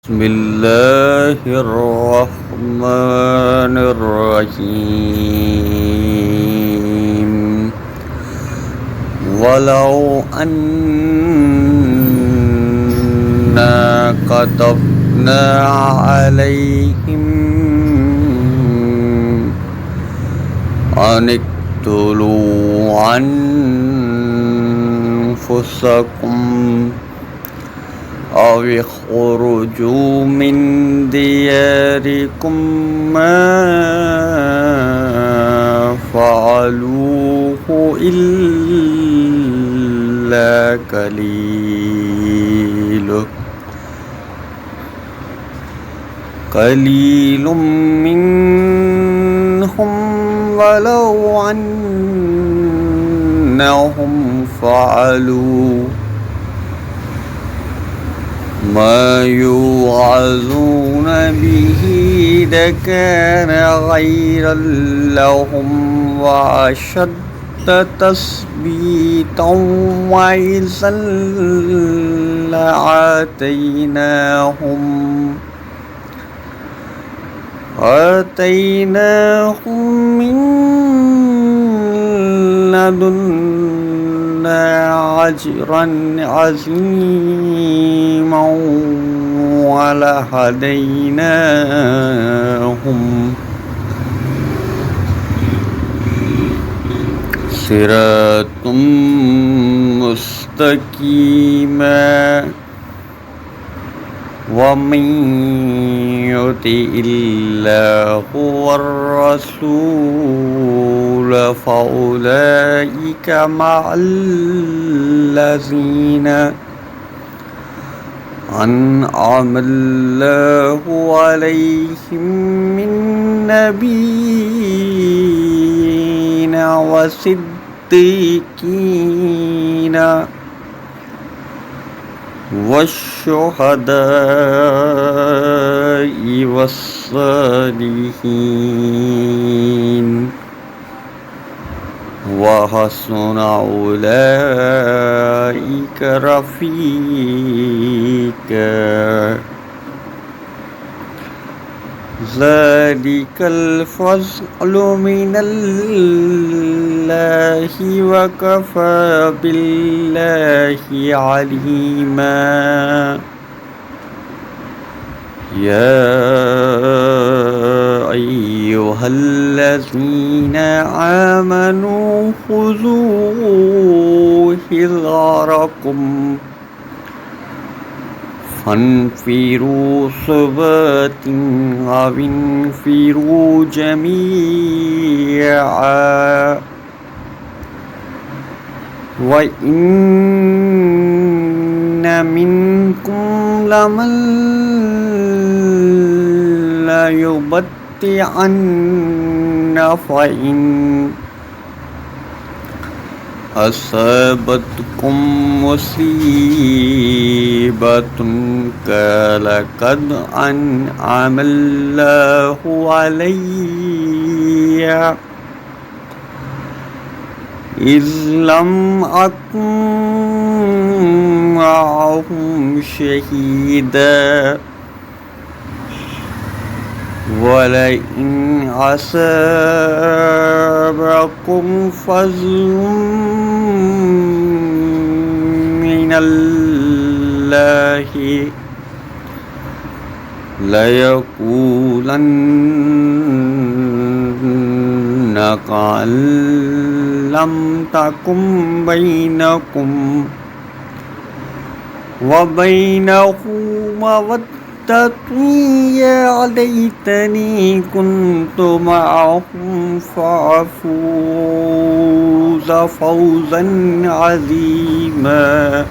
بسم الله الرحمن الرحيم ولو أنا كتبنا عليهم أن اقتلوا أنفسكم أو اخرجوا من دياركم ما فعلوه إلا قليل منهم ولو أنهم فعلوا ما يوعظون به لكان خيرا لهم وأشد تثبيتا وإذا لآتيناهم من لدنا أجرا عظيما ولهديناهم صراطا مستقيما ومن يطع الله والرسول فأولئك مع الذين أنعم الله عليهم من نبيين وصديقين والشهداء والصالحين وحسن أولئك رفيقا ذلك الفضل من الله وكفى بالله عليما يا أيها الذين آمنوا خذوا حذركم فانفروا ثبات أو انفروا جميعا وإن منكم لمن ليبطئن فإن أصابتكم مصيبة قال قد أنعم الله علي إذ لم أكن معهم شهيدا ولئن أصابكم فضل من الله ليقولن كأن لم تكن بينكم وبينه مودة يا ليتني كنت معهم فأفوز فوزا عظيما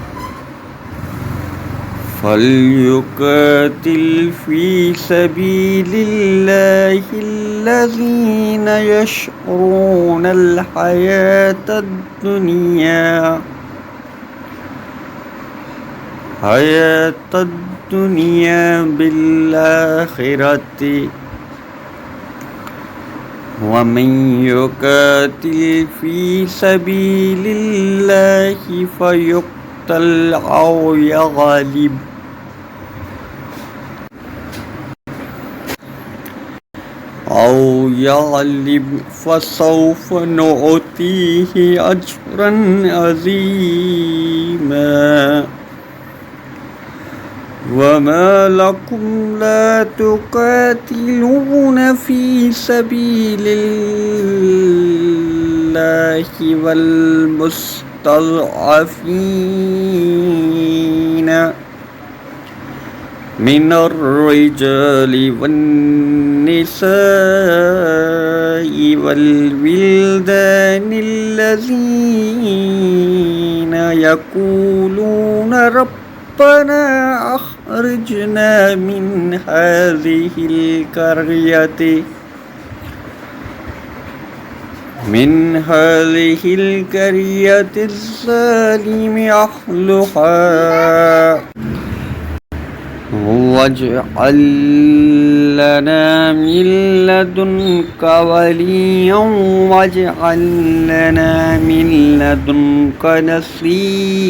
فليقاتل في سبيل الله الذين يشرون الحياة الدنيا بالآخرة ومن يقاتل في سبيل الله فيقتل أو يغلب أو يغلب فسوف نؤتيه أجرا عظيما. وما لكم لا تقاتلون في سبيل الله والمستضعفين من الرجال والنساء والولدان الذين يقولون ربنا أخرجنا من هذه القرية الظالم أهلها واجعل لنا من لدنك وليا واجعل لنا من لدنك نصير.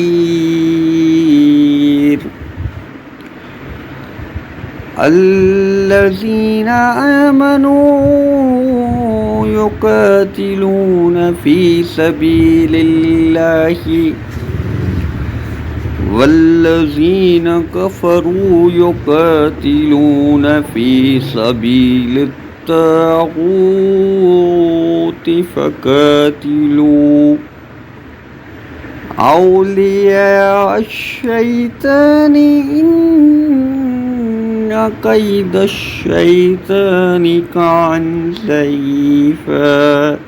الذين آمنوا يقاتلون في سبيل الله والذين كفروا يقاتلون في سبيل الطاغوت فقاتلوا أولياء الشيطان إن كيد الشيطان كان ضعيفا.